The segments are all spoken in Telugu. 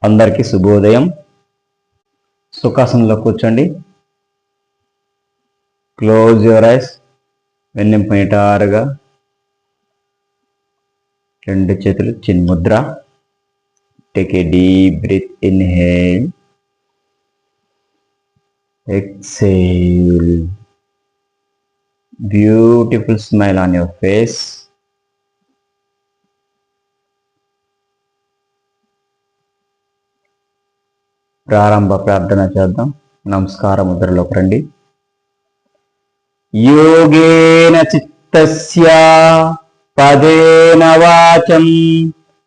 అందరికీ శుభోదయం. సుఖాసనంలో కూర్చోండి. Close your eyes. వెన్నెంపు నిటారుగా, రెండు చేతులు చిన్ముద్ర. Take a deep breath. Inhale, exhale. Beautiful smile on your face. ప్రారంభ ప్రార్థన చేద్దాం. నమస్కార ముద్రలోకి రండి. యోగేన చిత్తస్య పదేన వాచం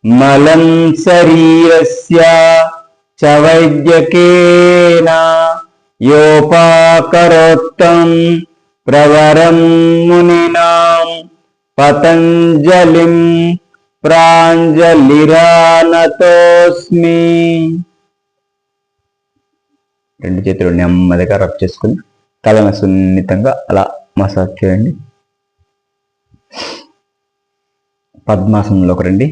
మలం శరీరస్య చ వైద్యకేన యోపాకరోత్తం ప్రవరం మునినాం పతంజలిం ప్రాంజలిరానతోస్మి. రెండు చేతులు నెమ్మదిగా రబ్ చేసుకుని తలను సున్నితంగా అలా మసాజ్ చేయండి. పద్మాసనంలోకి రండి.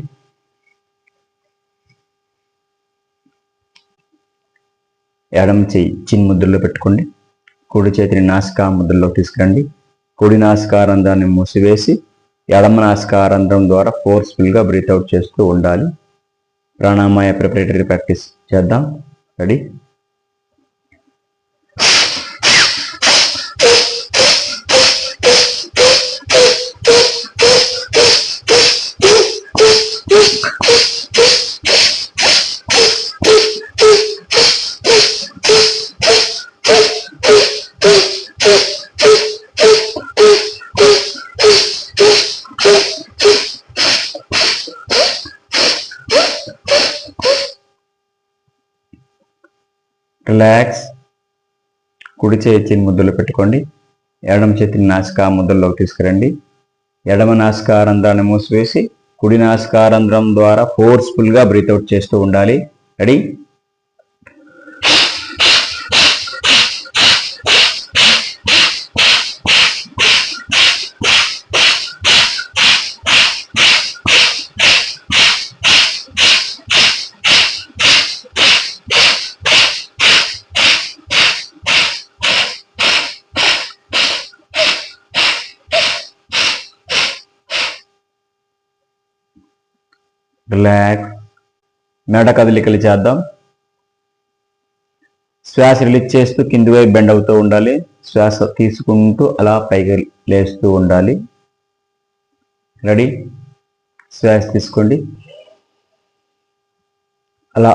ఎడమ చెయ్యి చిన్ముద్రలో పెట్టుకోండి. కుడి చేతిని నాసికా ముద్రలోకి తీసుకురండి. కుడి నాసికారంధ్రాన్ని మూసివేసి ఎడమ నాసికారంధ్రం ద్వారా ఫోర్స్ఫుల్గా బ్రీత్ అవుట్ చేస్తూ ఉండాలి. ప్రాణాయామ ప్రిపరేటరీ ప్రాక్టీస్ చేద్దాం. రెడీ? రిలాక్స్. కుడి చేతిని ముద్రలో పెట్టుకోండి. ఎడమ చేతిని నాసికా ముద్రలోకి తీసుకురండి. ఎడమ నాసికారంధ్రాన్ని మూసివేసి కుడి నాసికారంధ్రం ద్వారా ఫోర్స్ఫుల్గా బ్రీత్ అవుట్ చేస్తూ ఉండాలి. రెడీ? రిలాక్స్. మెడ కదలికలు చేద్దాం. శ్వాస రిలీజ్ చేస్తూ కింది వైపు బెండ్ అవుతూ ఉండాలి. శ్వాస తీసుకుంటూ అలా పైకి లేస్తూ ఉండాలి. రెడీ? శ్వాస తీసుకోండి. అలా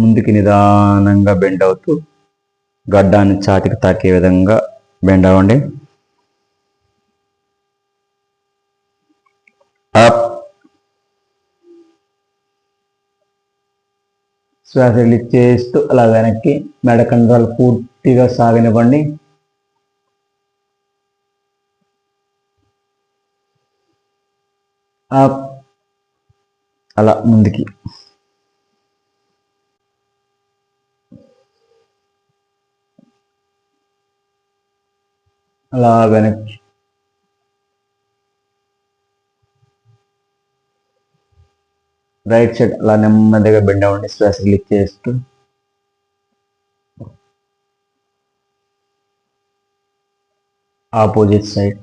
ముందుకి నిదానంగా బెండ్ అవుతూ గడ్డాన్ని ఛాతికి తాకే విధంగా బెండ్ అవ్వండి. అప్. శ్వాస రిలీజ్ చేస్తూ అలా వెనక్కి మెడ కండరాలు పూర్తిగా సాగనివ్వండి. అప్. అలా ముందుకి. అలా వెనక్కి. రైట్ సైడ్ అలా నెమ్మదిగా బెండ్ అవ్వండి. శ్వాస రిలీజ్ చేస్తూ ఆపోజిట్ సైడ్.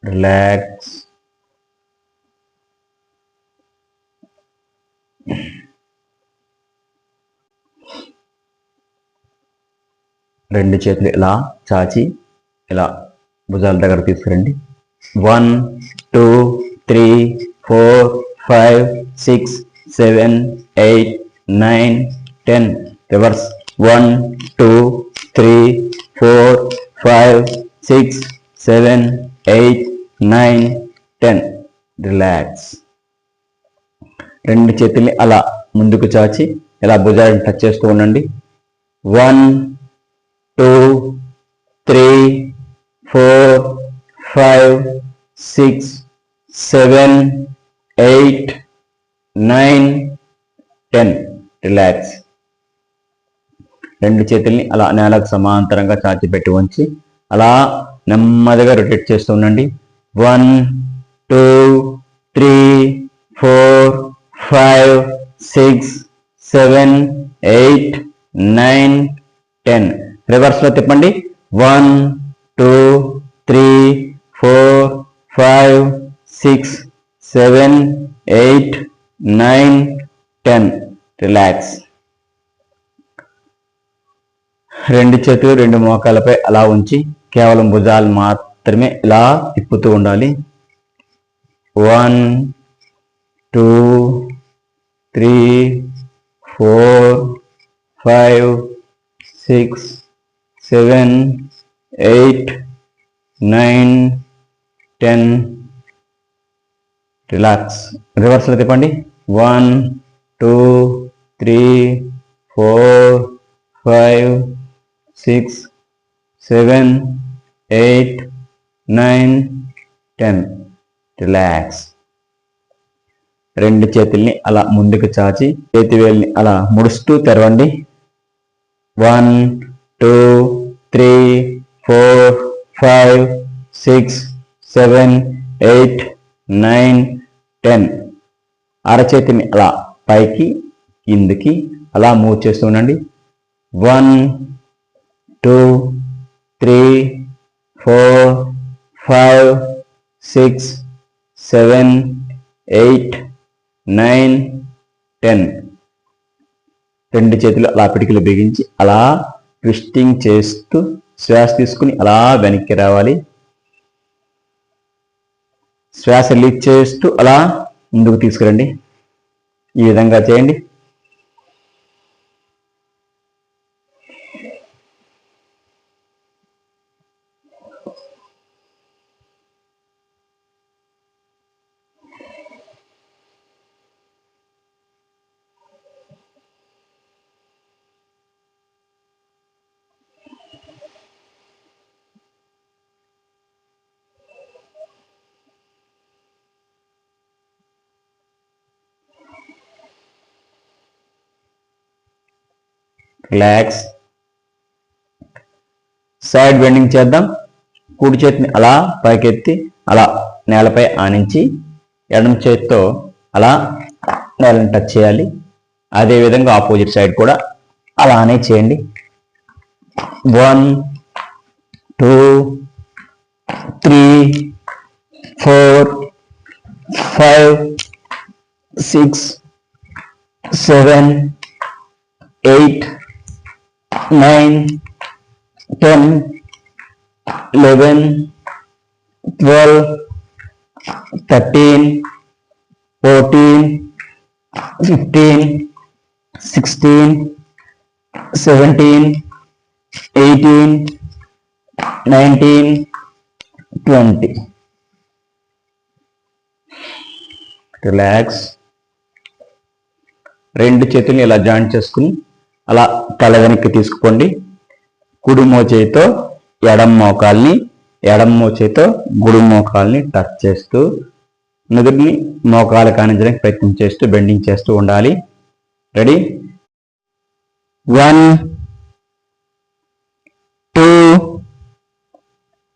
రిలాక్స్. రెండు చేతులు ఇలా చాచి ఇలా భుజాల దగ్గర తీసుకురండి. 1 2 3 4 5 6 7 8 9 10. రివర్స్. 1 2 3 4 5 6 7 8 9 10. రిలాక్స్. రెండు చేతుల్ని అలా ముందుకు చాచి ఇలా భుజాలను టచ్ చేస్తూ ఉండండి. 1 2 3 4 5 6 7 8 9, 10. రిలాక్స్. రెండు చేతుల్ని అలా నేలకు సమాంతరంగా చాచి పెట్టి ఉంచి అలా నెమ్మదిగా రొటేట్ చేస్తూ ఉండండి. 1, 2, 3, 4, 5, 6, 7, 8, 9, 10. రివర్స్ లో తిప్పండి. 1, 2, 3, 4, 5, 6, 7, 8, 9, 10. రిలాక్స్. రెండు చేతులు రెండు మోకాలపై అలా ఉంచి కేవలం భుజాలు మాత్రమే ఇలా తిప్పుతూ ఉండాలి. 1, 2, 3, 4, 5, 6, 7, 8, 9, 10. రిలాక్స్. రివర్స్ లో తిప్పండి. 1, 2, 3, 4, 5, 6, 7, 8, 9, 10. రిలాక్స్. రెండు చేతుల్ని అలా ముందుకు చాచి చేతి వేలిని అలా ముడుస్తూ తెరవండి. 1, 2, 3, 4, 5, 6, 7, 8, 9, 10. అరచేతిని అలా పైకి కిందికి అలా మూవ్ చేస్తూ ఉండండి. 1, 2, 3, 4, 5, 6, 7, 8, 9, 10. రెండు చేతులు అలా పిడికిలు బిగించి అలా ట్విస్టింగ్ చేస్తూ శ్వాస తీసుకుని అలా వెనక్కి రావాలి. శ్వాస రిలీజ్ చేస్తూ అలా ముందుకు తీసుకురండి. ఈ విధంగా చేయండి. రిలాక్స్. సైడ్ బెండింగ్ చేద్దాం. కుడి చేతిని అలా పైకెత్తి అలా నేలపై ఆనించి ఎడమ చేతితో అలా నేలను టచ్ చేయాలి. అదేవిధంగా ఆపోజిట్ సైడ్ కూడా అలానే చేయండి. 1, 2, 3, 4, 5, 6, 7, 8, 9, 10, 11, 12, 13, 14, 15, 16, 17, 18, 19, 20. రిలాక్స్. రెండు చేతుల్ని ఇలా జాయింట్ చేసుకుని అలా తల వెనక్కి తీసుకుపోండి. కుడి మోచేయితో ఎడమ మోకాల్ని, ఎడమ మోచేయితో గుడి మోకాల్ని టచ్ చేస్తూ నుదుటిని మోకాలు కానించడానికి ప్రయత్నం చేస్తూ బెండింగ్ చేస్తూ ఉండాలి. రెడీ? 1, 2,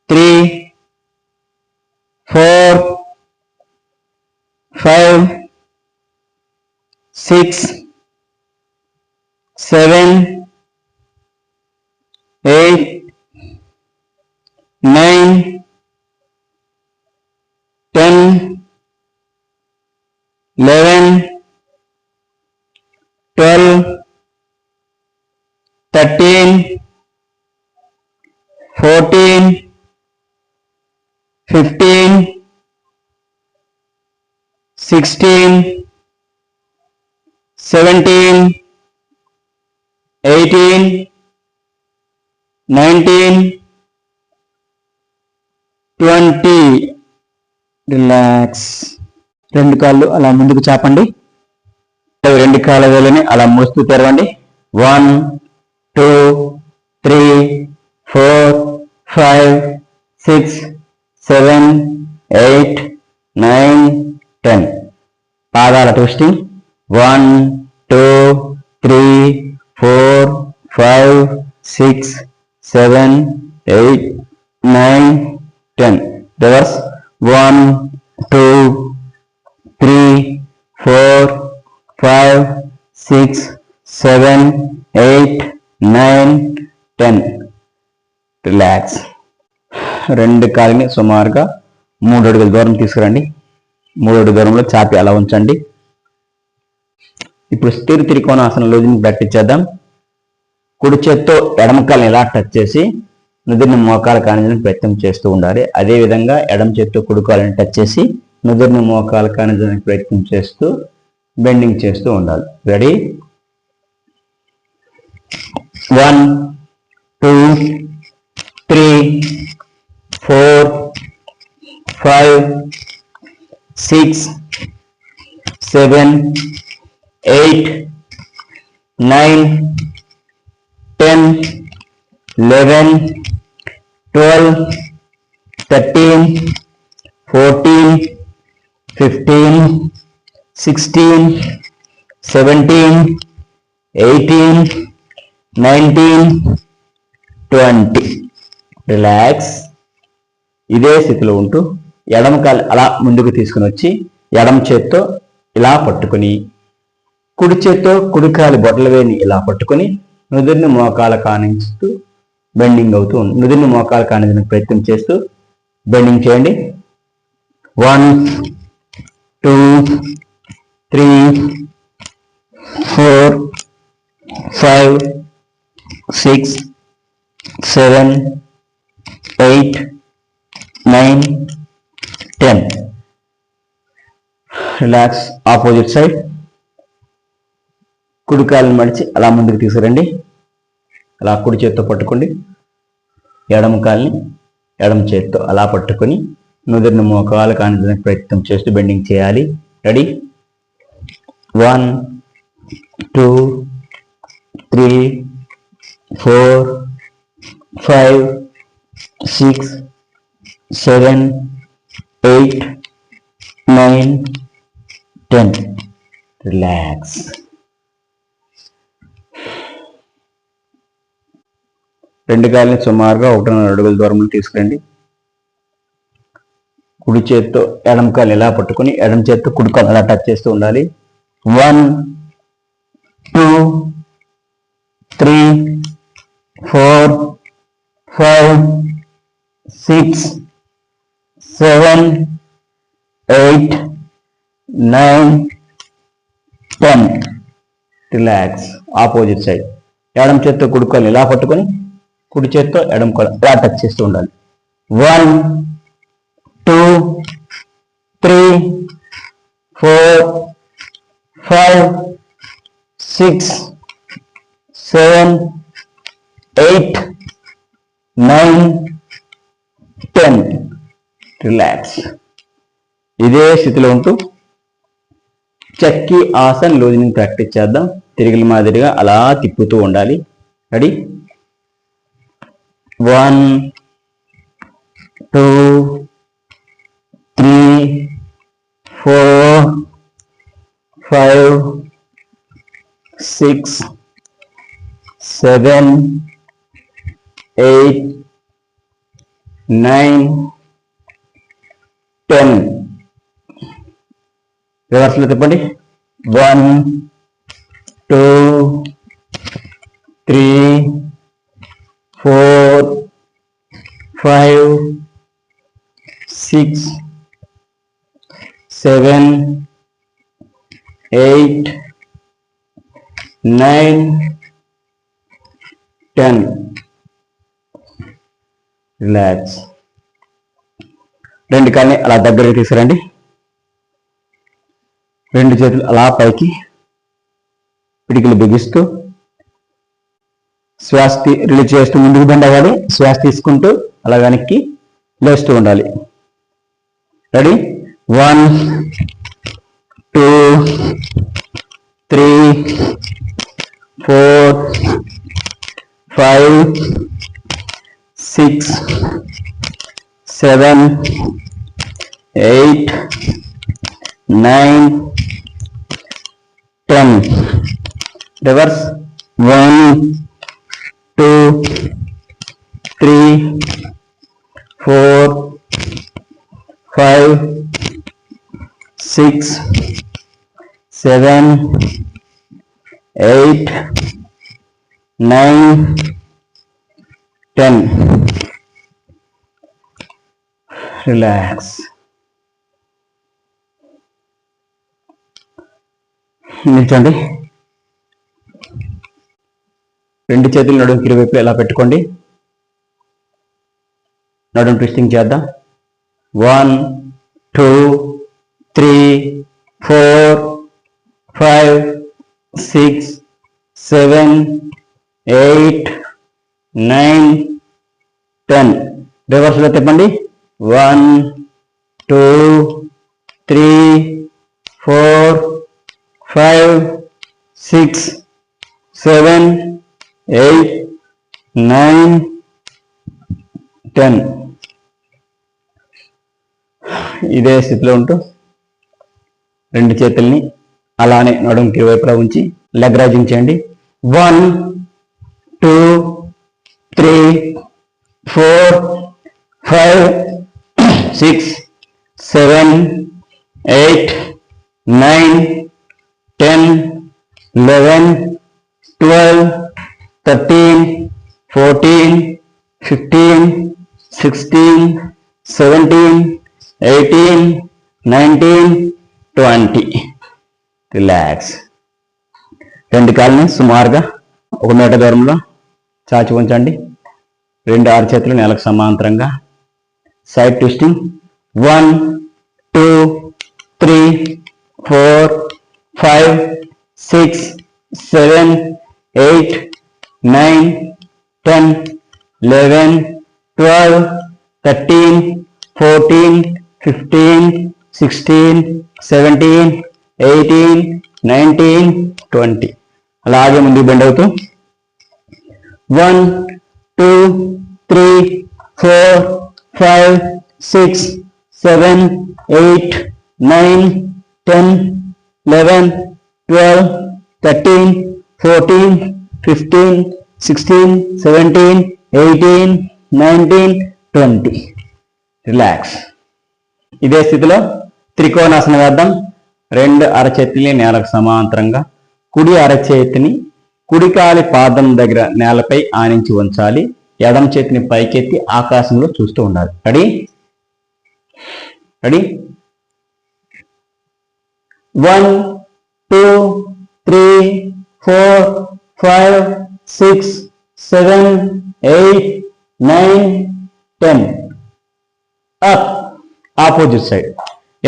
3, 4, 5, 6, 7, 8, 9, 10, 11, 12, 13, 14, 15, 16, 17, 18, 19, 20. రిలాక్స్. రెండు కాళ్ళు అలా ముందుకు చాపండి. రెండు కాళ్ళ వేలని అలా మూస్తూ తెరవండి. 1, 2, 3, 4, 5, 6, 7, 8, 9, 10. పాదాల ట్విస్టింగ్. 1 2 3 4 5 6 7 8 9 10. Reverse. 1 2 3 4 5 6 7 8 9 10. రిలాక్స్. రెండు కాలిని సుమారుగా 3 అడుగుల దూరం తీసుకురండి. 3 అడుగుల దూరంలో చాపి అలా ఉంచండి. ఇప్పుడు స్థిర త్రికోణాసనంలో ప్రాక్టీస్ చేద్దాం. కుడి చేత్తో ఎడమ కాలిని ఇలా టచ్ చేసి నుదురిని మోకాలు కానించడానికి ప్రయత్నం చేస్తూ ఉండాలి. అదేవిధంగా ఎడమ చేత్తో కుడి కాలిని టచ్ చేసి నుదురిని మోకాలు కానించడానికి ప్రయత్నం చేస్తూ బెండింగ్ చేస్తూ ఉండాలి. రెడీ? 1 2 3 4 5 6 7 8 9 10 11 12 13 14 15 16 17 18 19 20. రిలాక్స్. ఇదే స్థితిలో ఉంటూ ఎడమ కాలు అలా ముందుకు తీసుకుని వచ్చి ఎడమ చేత్తో ఇలా పట్టుకుని కుడి చేత్తో కుడి కాలి బొట్టల వేని ఇలా పట్టుకుని నుదురిని మోకాలు కానిస్తూ బెండింగ్ అవుతూ నుదురిని మోకాలు కానించడానికి ప్రయత్నం చేస్తూ బెండింగ్ చేయండి. 1 2 3 4 5 6 7 8 9 10. రిలాక్స్. Opposite side. కుడి కాలుని మడిచి అలా ముందుకు తీసుకురండి. అలా కుడి చేత్తో పట్టుకోండి. ఎడమ కాలుని ఎడమ చేత్తో అలా పట్టుకొని నుదురిని మోకాలు కానించడానికి ప్రయత్నం చేస్తూ బెండింగ్ చేయాలి. రెడీ? 1 2 3 4 5 6 7 8 9 10. రిలాక్స్. రెండు కాళ్ళని సుమారుగా 1.5 అడుగుల దూరంలో తీసుకురండి. కుడి చేత్తో ఎడమ కాలు ఇలా పట్టుకుని ఎడమ చేత్తో కుడి కాలు అలా టచ్ చేస్తూ ఉండాలి. 1 2 3 4 5 6 7 8 9 10. రిలాక్స్. Opposite side. ఎడమ చేత్తో కుడి కాలు ఇలా పట్టుకొని కుడి చేత్తో ఎడమ కాలు ఇలా టచ్ చేస్తూ ఉండాలి. 1 2 3 4 5 6 7 8 9 10. రిలాక్స్. ఇదే స్థితిలో ఉంటూ చక్కి ఆసన్ లూజింగ్ ప్రాక్టీస్ చేద్దాం. తిరిగిల మాదిరిగా అలా తిప్పుతూ ఉండాలి. రెడీ? 1 2 3 4 5 6 7 8 9 10. రివర్స్ లో తిప్పండి. 1 2 3 4 5 6 7 8 9 10. రిలాక్స్. రెండు కాళ్ళని అలా దగ్గరికి తీసుకురండి. రెండు చేతులు అలా పైకి పిడికిలు బిగిస్తూ శ్వాస రిలీజ్ చేస్తూ ముందుకు బెండ్ అవ్వాలి. శ్వాస తీసుకుంటూ అలా వెనక్కి లేస్తూ ఉండాలి. రెడీ? 1 2 3 4 5 6 7 8 9 10. Reverse. 1, 2, 3, 4, 5, 6, 7, 8, 9, 10. Relax. నిల్చోండి. రెండు చేతులు నడుము ఇరువైపులు ఎలా పెట్టుకోండి. నడుము ట్విస్టింగ్ చేద్దాం. 1, 2, 3, 4, 5, 6, 7, 8, 9, 10. రివర్స్లో తిప్పండి. 1, 2, 3, 4, 5, 6, 7, 8, 9, 10. ఇదే స్థితిలో ఉంటూ రెండు చేతుల్ని అలానే నడుముకి ఇరువైపులా ఉంచి లెగ్ రైజింగ్ చేయండి. 1, 2, 3, 4, 5, 6, 7, 8, 9, 10, 11, 12, 13, 14, 15, 16, 17, 18, 19, 20. రిలాక్స్. రెండు కాళ్ళని సుమారుగా 1 మీటర్ దూరంలో చాచి ఉంచండి. రెండు అరచేతులు నేలకు సమాంతరంగా. Side twisting. 1, 2, 3, 4, 5, 6, 7, 8, 9, 10, 11, 12, 13, 14, 15, 16, 17, 18, 19, 20. అలాగే ముందుకు బెండ్ అవుతూ 1, 2, 3, 4, 5, 6, 7, 8, 9, 10, 11, 12, 13, 14, 15, 16, 17, 18, 19, 20. రిలాక్స్. ఇదే స్థితిలో త్రికోణాసనం వేద్దాం. రెండు అరచేతిని నేలకు సమాంతరంగా, కుడి అరచేతిని కుడి కాలి పాదం దగ్గర నేలపై ఆనించి ఉంచాలి. ఎడమ చేతిని పైకెత్తి ఆకాశంలో చూస్తూ ఉండాలి. రెడీ? 1, 2, 3, 4, 5, 6, 7, 8, 9, 10. అప్. Opposite side.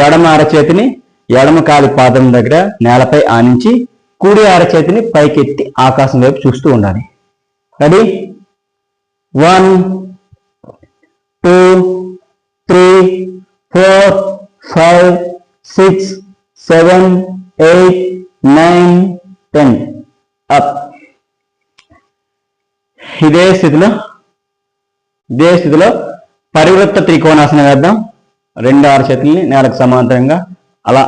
ఎడమ అరచేతిని ఎడమ కాలి పాదం దగ్గర నేలపై ఆనించి కుడి అరచేతిని పైకెత్తి ఆకాశం వైపు చూస్తూ ఉండాలి. రెడీ? 1, 2, 3, 4, 5, 6, 7, 8, 9, 10. అప్. ఇదే స్థితిలో పరివృత్త త్రికోణాసనం వేద్దాం. రెండు అరచేతుల్ని నేలకు సమాంతరంగా అలా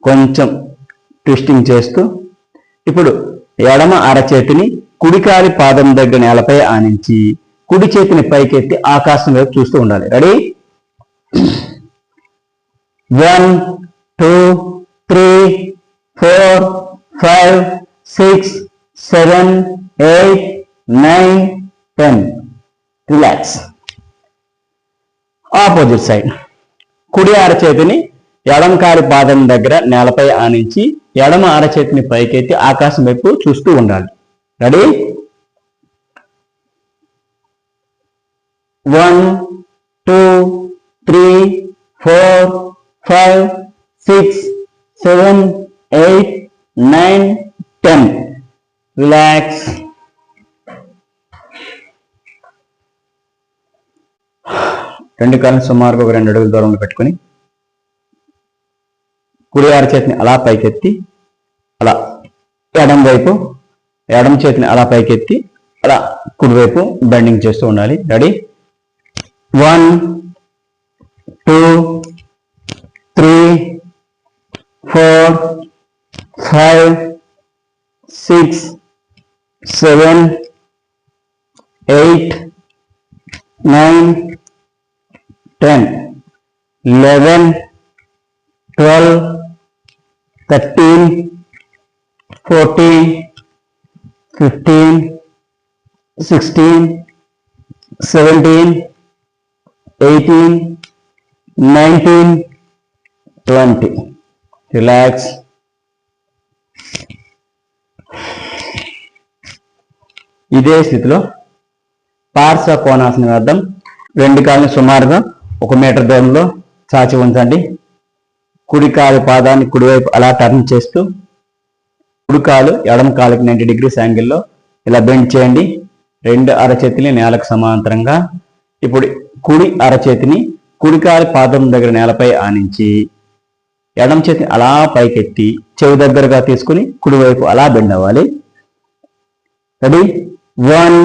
కొంచెం ట్విస్టింగ్ చేస్తూ ఇప్పుడు ఎడమ అరచేతిని కుడికాలి పాదం దగ్గర నేలపై ఆనించి కుడి చేతిని పైకెత్తి ఆకాశం వైపు చూస్తూ ఉండాలి. రెడీ? 1, 2, 3, 4, 5, 6, 7, 8, 9, 10. రిలాక్స్. Opposite side. కుడి అరచేతిని ఎడమ కాలి పాదం దగ్గర నేలపై ఆనించి ఎడమ అరచేతిని పైకెత్తి ఆకాశం వైపు చూస్తూ ఉండాలి. రెడీ? 1, 2, 3, 4, 5, 6, 7, 8, 9, 10. రిలాక్స్. రెండు కాళ్ళని సుమారుగా ఒక 2 అడుగుల దూరంలో పెట్టుకొని కుడి అరచేతిని అలా పైకెత్తి అలా ఎడమ చేతిని అలా పైకెత్తి అలా కుడివైపు బెండింగ్ చేస్తూ ఉండాలి. రెడీ? 1, 2, 3, 4, 5, 6 7 8 9 10 11 12 13 14 15 16 17 18 19 20. Relax. ఇదే స్థితిలో పార్శ్వ కోణాసనం వేద్దాం. రెండు కాళ్ళని సుమారుగా 1 మీటర్ దూరంలో చాచి ఉంచండి. కుడి కాలు పాదాన్ని కుడివైపు అలా టర్న్ చేస్తూ కుడి కాలు ఎడమ కాలుకి 90 degrees యాంగిల్లో ఇలా బెండ్ చేయండి. రెండు అరచేతిని నేలకు సమాంతరంగా. ఇప్పుడు కుడి అరచేతిని కుడి కాలు పాదం దగ్గర నేలపై ఆనించి ఎడమ చేతిని అలా పైకెత్తి చెవి దగ్గరగా తీసుకుని కుడివైపు అలా బెండ్ అవ్వాలి. రెడీ? 1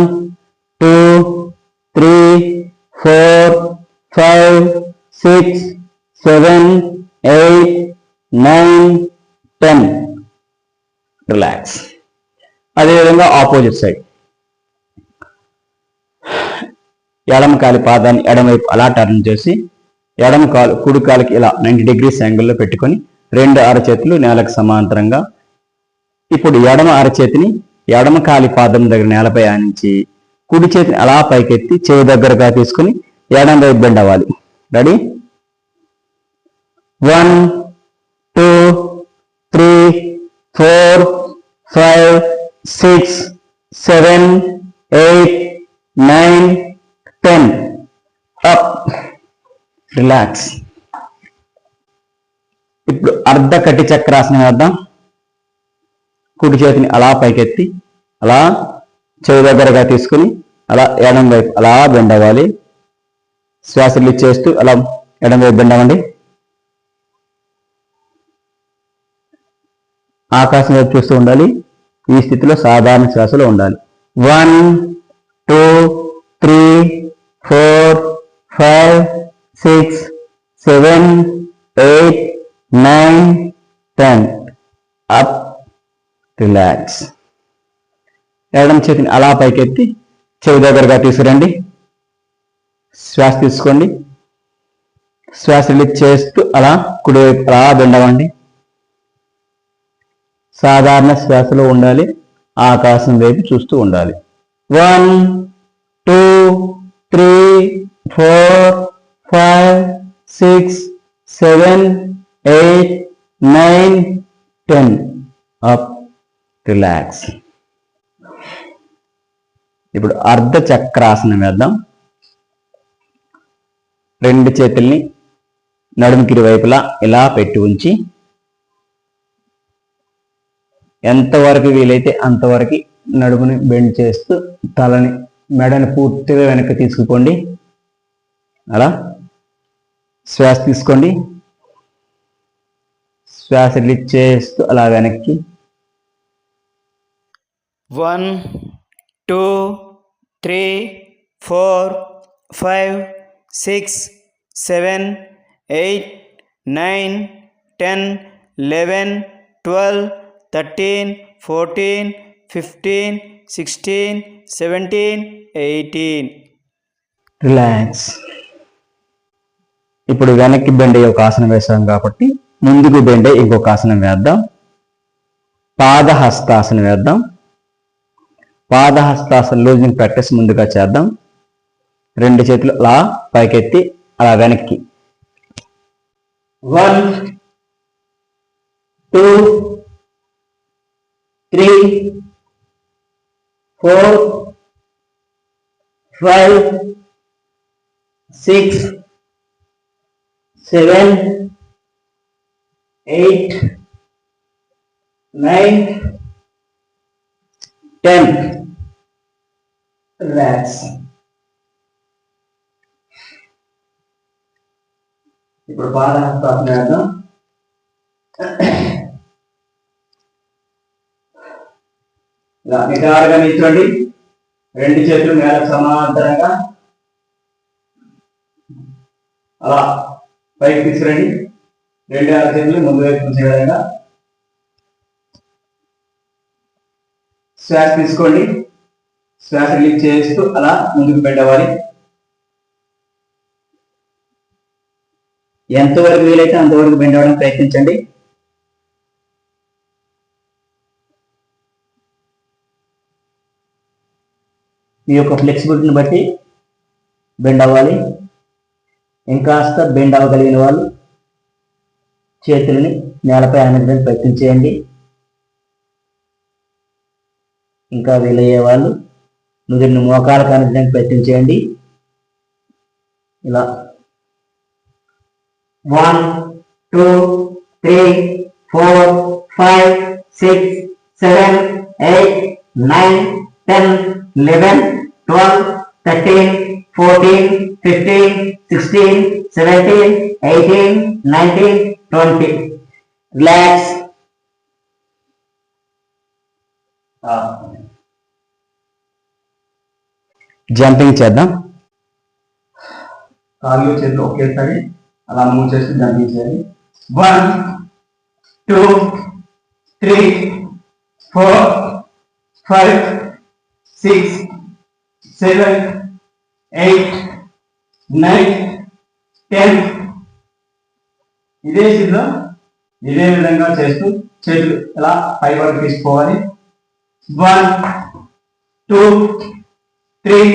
2 3 4 5 6 7 8 9 10. రిలాక్స్. అదేవిధంగా ఆపోజిట్ సైడ్ ఎడమ కాలి పాదాన్ని ఎడమవైపు అలా టర్న్ చేసి ఎడమ కాలు కుడి కాలుకి ఇలా 90 degrees యాంగిల్లో పెట్టుకొని రెండు అరచేతులు నేలకు సమాంతరంగా. ఇప్పుడు ఎడమ అరచేతిని ఎడమ కాలి పాదం దగ్గర నేలపై ఆనించి కుడి చేతిని అలా పైకెత్తి చెవి దగ్గరగా తీసుకుని ఎడమ వైపు బెండ్ అవ్వాలి. రెడీ? 1 2 3 4 5 6 7 8 9 10. అప్. రిలాక్స్. ఇప్పుడు అర్ధ కటి చక్రాసనం వేద్దాం. కుడి చేతిని అలా పైకెత్తి అలా చెవి దగ్గరగా తీసుకుని అలా ఎడం వైపు అలా బెండ్ అవ్వాలి. శ్వాస రిలీజ్ చేస్తూ అలా ఎడం వైపు బెండ్ అవ్వండి. ఆకాశం వైపు చూస్తూ ఉండాలి. ఈ స్థితిలో సాధారణ శ్వాసలో ఉండాలి. 1 2 3 4 5 6 7 8 9 10. అప్. రిలాక్స్. ఎడమ చేతిని అలా పైకెత్తి చెవి దగ్గరగా తీసుకురండి. శ్వాస తీసుకోండి. శ్వాస రిలీజ్ చేస్తూ అలా కుడివైపు అలా బెండ్ అవ్వండి. సాధారణ శ్వాసలో ఉండాలి. ఆకాశం వైపు చూస్తూ ఉండాలి. 1 2 3 4 5 6 7 8 9 10. అప్. రిలాక్స్. ఇప్పుడు అర్ధ చక్రాసనం వేద్దాం. రెండు చేతుల్ని నడుముకి వైపులా ఇలా పెట్టి ఉంచి ఎంతవరకు వీలైతే అంతవరకు నడుముని బెండ్ చేస్తూ తలని మెడని పూర్తిగా వెనక్కి తీసుకుపోండి. అలా శ్వాస తీసుకోండి. శ్వాస రిలీజ్ చేస్తూ అలా వెనక్కి. 1 2 3 4 5 6 7 8 9 10 11 12 13 14 15 16 17 18. రిలాక్స్. ఇప్పుడు వెనక్కి బెండ్ అయ్యే ఒక ఆసనం వేసాం కాబట్టి ముందుకు బెండ్ అయ్యి ఇంకొక ఆసనం వేద్దాం. పాదహస్తాసనం వేద్దాం. పాదహస్తాసన లూజింగ్ ప్రాక్టీస్ ముందుగా చేద్దాం. రెండు చేతులు అలా పైకెత్తి అలా వెనక్కి. 1 2 3 4 5 6 7 8 9 10. Relax. ఇప్పుడు పాదహస్తాసనం వేద్దాం. ఇలా నిటారుగా నిల్చోండి. రెండు చేతులు నేలకు సమాంతరంగా అలా పైకి తీసుకురండి. రెండు చేతులు ముందు వైపు చూసే విధంగా. శ్వాస తీసుకోండి, శ్వాస రిలీజ్ చేస్తూ అలా ముందుకు బెండ్ అవ్వాలి. ఎంతవరకు వీలైతే అంతవరకు బెండ్ అవ్వడానికి ప్రయత్నించండి. మీ యొక్క ఫ్లెక్సిబిలిటీని బట్టి బెండ్ అవ్వాలి. ఇంకాస్త బెండ్ అవ్వగలిగిన వాళ్ళు చేతులని నేలపై ఆనించడానికి ప్రయత్నం చేయండి. ఇంకా వీలయ్యే వాళ్ళు నుదుటిని మోకాలకు ఆనించడానికి ప్రయత్నం చేయండి. ఇలా 1 2 3 4 5 6 7 8 9 10 11 12 13 14 15 16 17 18 19 20. రిలాక్స్. జంపింగ్ చేద్దాం. కాళ్ళు చేతులు ఒకేసారి అలా మూవ్ చేస్తూ జంపింగ్ చేయాలి. 1 2 3 4 5 6 7 8 9 10. ఇదే స్థితిలో ఇదే విధంగా చేస్తూ చేతులు ఇలా పై వరకు తీసుకోవాలి. 1 2 3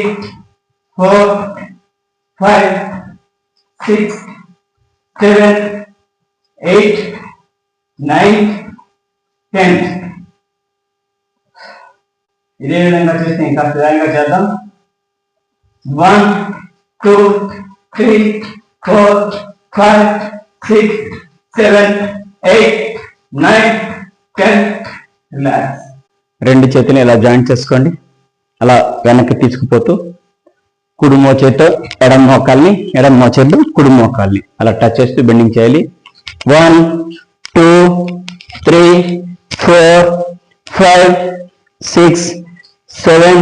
4 5 6 7 8 9 10. ఇదే విధంగా చేస్తే ఇంకా స్థిరంగా చేద్దాం. 1 2 3 4 5 6 7 8 9 10. రిలాక్స్. రెండు చేతులు ఇలా జాయింట్ చేసుకోండి. అలా వెనక్కి తీసుకుపోతూ కుడి మోచేతో ఎడమ మోకాల్ని, ఎడమ మోచేతో కుడి మోకాల్ని అలా టచ్ చేస్తూ బెండింగ్ చేయాలి. 1 2 3 4 5 6 7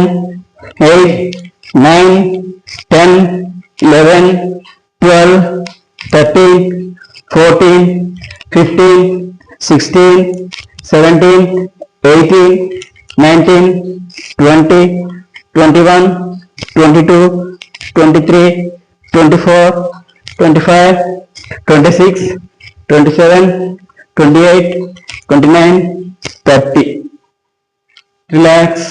8 9 10 11 12 13 14 15 16 17 18 19 20 21 22 23 24 25 26 27 28 29 30. రిలాక్స్.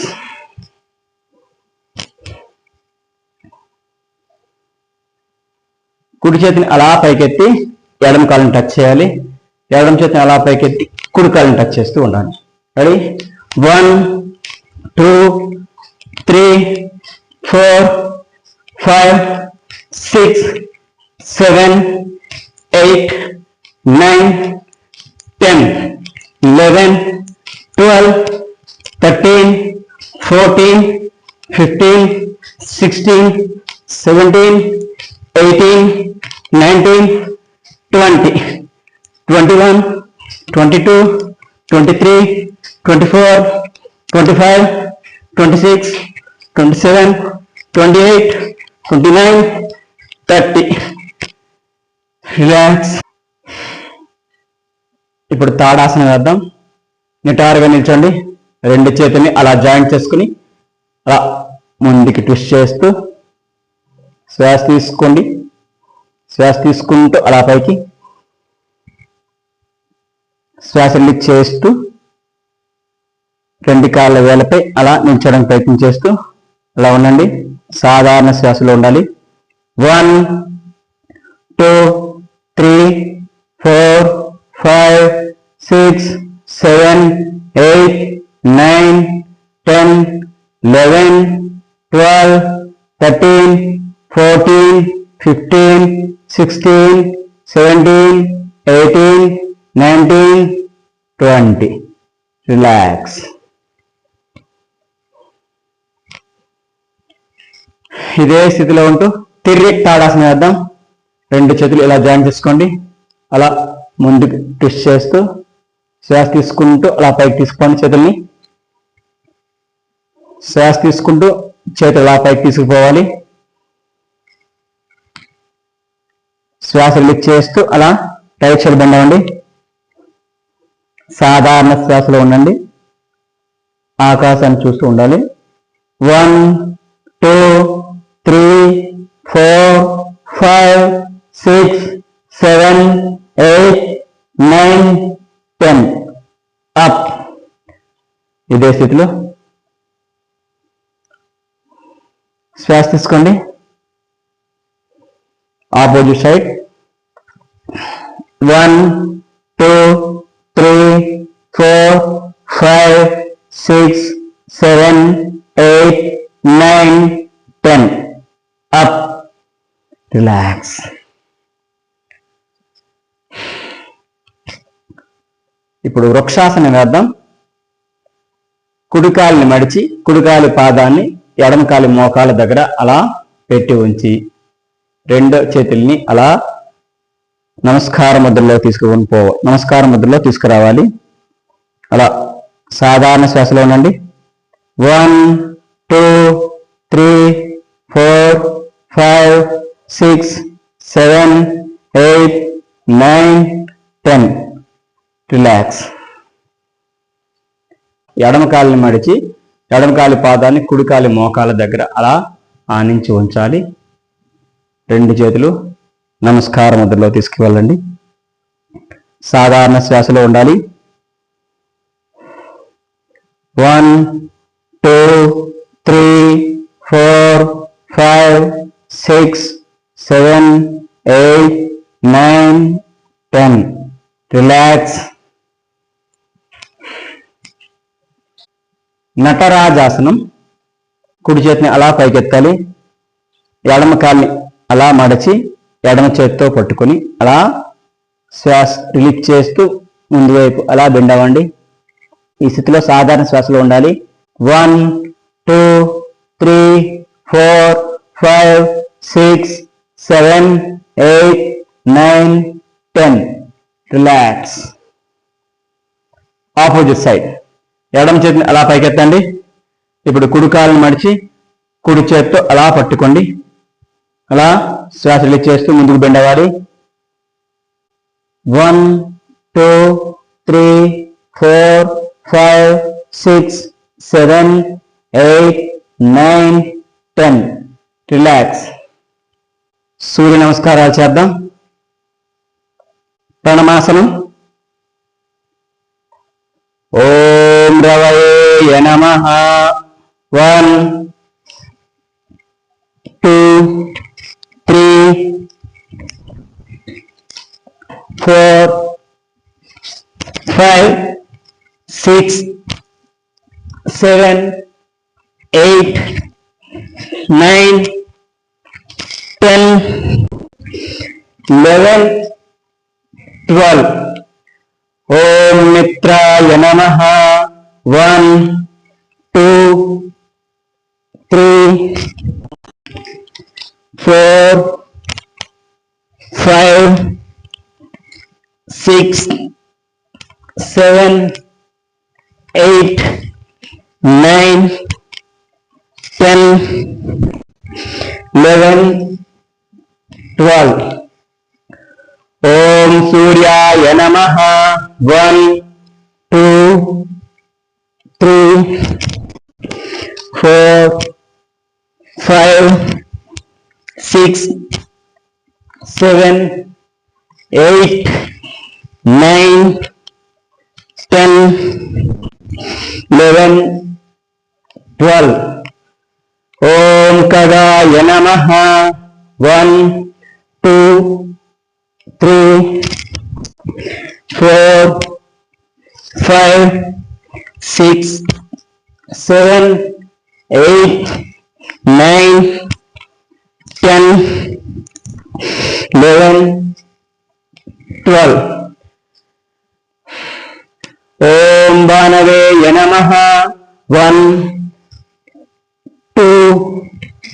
కుడి చేతిని అలా పైకెత్తి ఎడమ కాళ్ళని టచ్ చేయాలి. ఎడమ చేతిని అలా పైకెత్తి కుడి కాళ్ళని టచ్ చేస్తూ ఉండాలి. రెడీ? 1 2 3 4 5 6 7 8 9 10 11 12 13 14 15 16 17 18 19 20 21 22 23 24 25 26 27 28 29 30. రిలాక్స్. ఇప్పుడు తాడాసనం వేద్దాం. నిటారుగా నిల్చోండి. రెండు చేతుల్ని అలా జాయింట్ చేసుకుని అలా ముందుకి ట్విస్ట్ చేస్తూ శ్వాస తీసుకోండి. శ్వాస తీసుకుంటూ అలా పైకి శ్వాస రిలీజ్ చేస్తూ రెండు కాళ్ళ వేలపై అలా నిల్చోడానికి ప్రయత్నం చేస్తూ అలా ఉండండి. సాధారణ శ్వాసలో ఉండాలి. 1 2 3 4 5 6 7 8 9 10 11 12 13 14 15 16 17 18 19 20. రిలాక్స్. ఇదే స్థితిలో ఉంటూ తిరిగి తాడాసనం వేద్దాం. రెండు చేతులు ఇలా జాయింట్ చేసుకోండి. అలా ముందుకు ట్విస్ట్ చేస్తూ శ్వాస తీసుకుంటూ అలా పైకి తీసుకోండి. చేతుల్ని శ్వాస తీసుకుంటూ చేతులు అలా పైకి తీసుకుపోవాలి. శ్వాస రిలీజ్ చేస్తూ అలా రైట్ సైడ్ బెండ్ అవ్వండి. సాధారణ శ్వాసలో ఉండండి. ఆకాశాన్ని చూస్తూ ఉండాలి. 1 2 3 4 5 6 7 8 9 10 అప్. ఇదే స్థితిలో శ్వాస తీసుకోండి. Opposite side 1 2 3 4 5 6 7 8 9 10 up. రిలాక్స్. ఇప్పుడు వృక్షాసనం వేద్దాం. కుడికాలిని మడిచి కుడికాలి పాదాన్ని ఎడమకాలి మోకాల దగ్గర అలా పెట్టి ఉంచి రెండో చేతుల్ని అలా నమస్కార ముద్రలో తీసుకురావాలి. అలా సాధారణ శ్వాసలో ఉండండి. 1 2 3 4 5 6 7 8 9 10 రిలాక్స్. ఎడమకాలిని మడిచి ఎడమకాలి పాదాన్ని కుడికాలి మోకాల దగ్గర అలా ఆనించి ఉంచాలి. రెండు చేతులు నమస్కార ముద్రలో తీసుకువెళ్ళండి. సాధారణ శ్వాసలో ఉండాలి. 1 2 3 4 5 6 7 8 9 10 రిలాక్స్. నటరాజాసనం. కుడి చేతిని అలా పైకెత్తాలి. ఎడమ కాల్ని అలా మడచి ఎడమ చేతితో పట్టుకొని అలా శ్వాస రిలీజ్ చేస్తూ ముందు వైపు అలా బెండ్ అవ్వండి. ఈ స్థితిలో సాధారణ శ్వాసలో ఉండాలి. 1 2 3 4 5 6 7 8 9 10 రిలాక్స్. Opposite side. ఎడమ చేతిని అలా పైకెత్తండి. ఇప్పుడు కుడి కాలుని మడిచి కుడి చేతితో అలా పట్టుకోండి. అలా శ్వాస రిలీజ్ చేస్తూ ముందుకు బెండ్ అవ్వాలి. 1 2 3 4 5 6 7 8 9 10 రిలాక్స్. సూర్య నమస్కారాలు చేద్దాం. ప్రణమాసనం. ఓం రవయే నమః. 1 2 3 4 5 6 7 8 9 10 11 12. ఓం మిత్రాయ నమః. 1 2 3 4 5 6 7 8 9 10 11 12. ఓం సూర్యాయ నమః. 1 2 3 4 5 6 7 8 9 10 11 12. ఓం ఖగాయ నమః. 1 2 3 4 5 6 7 8 9 10 11 12. ఓం భానవేయ నమః. 1 2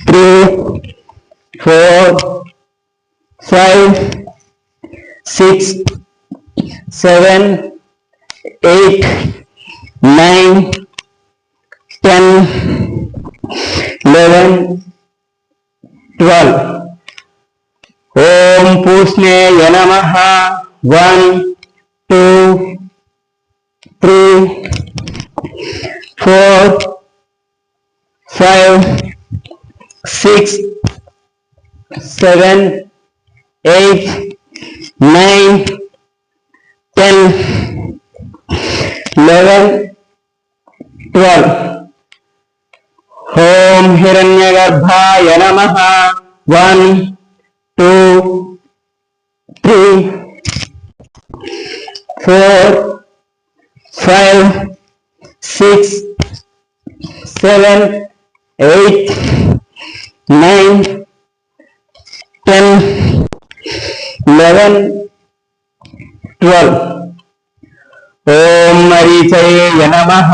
3 4 5 6 7 8 9 10 11 12. ఓం పూష్ణేయ నమః. 1 2 3 4 4 5 6 7 8 9 10 11 12 ఓం హిరణ్యగర్భాయ నమః 1 2 3 4 5 6 7 8 9 10 11 12 ఓం మరీచయ నమః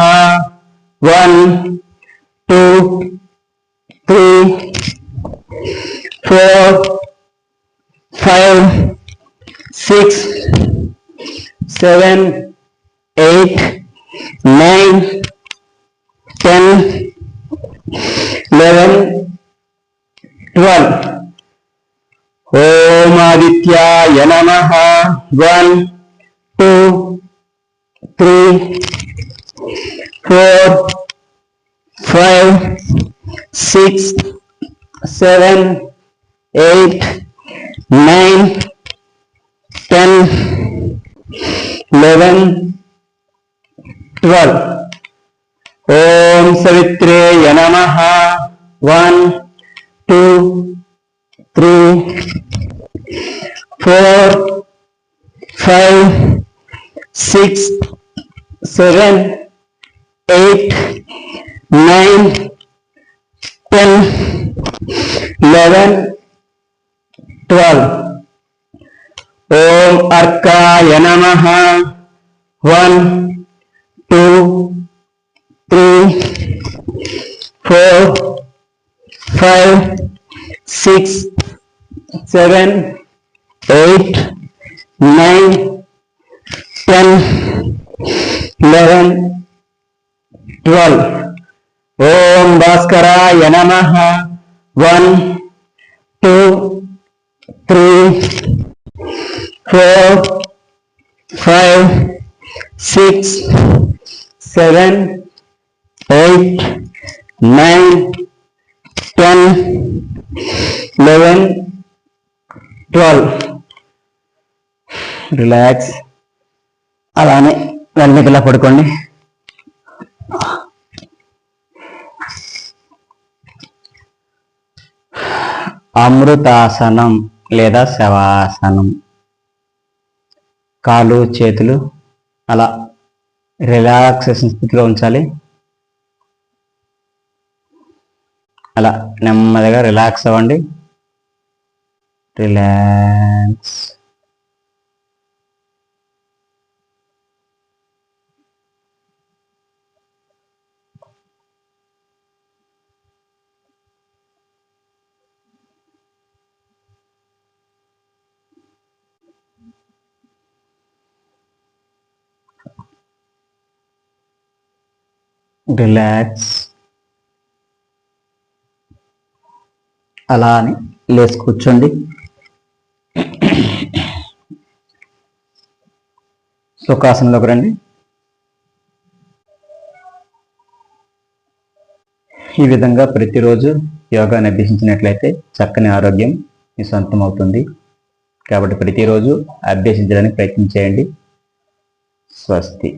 1 2 3 4 5 6 7 8 9 10 11 12 ఓం ఆదిత్యాయ నమః 1 2 3 4 5 6 7 8 9 10 11 12 ఓం సవిత్రేయ నమః 1 2 3 4 5 6 7 8 9 10 11 12 ఓం అర్కాయ నమః 1 2 3 4 5 6 7 8 9 10 11 12 ఓం భాస్కరాయ నమః 1 2 3 4 5 6 7 8 9 10 11 12 రిలాక్స్. అలానే వెనకలా పడుకోండి. అమృతాసనం లేదా శవాసనం. కాళ్ళు చేతులు అలా రిలాక్సేషన్ స్థితిలో ఉంచాలి. అలా నెమ్మదిగా రిలాక్స్ అవ్వండి. రిలాక్స్. రిలాక్స్. అలా అని లేచి కూర్చోండి. సుఖాసనంలోకి రండి. ఈ విధంగా ప్రతిరోజు యోగాని అభ్యసించినట్లయితే చక్కని ఆరోగ్యం మీ సొంతం అవుతుంది. కాబట్టి ప్రతిరోజు అభ్యసించడానికి ప్రయత్నం చేయండి. స్వస్తి.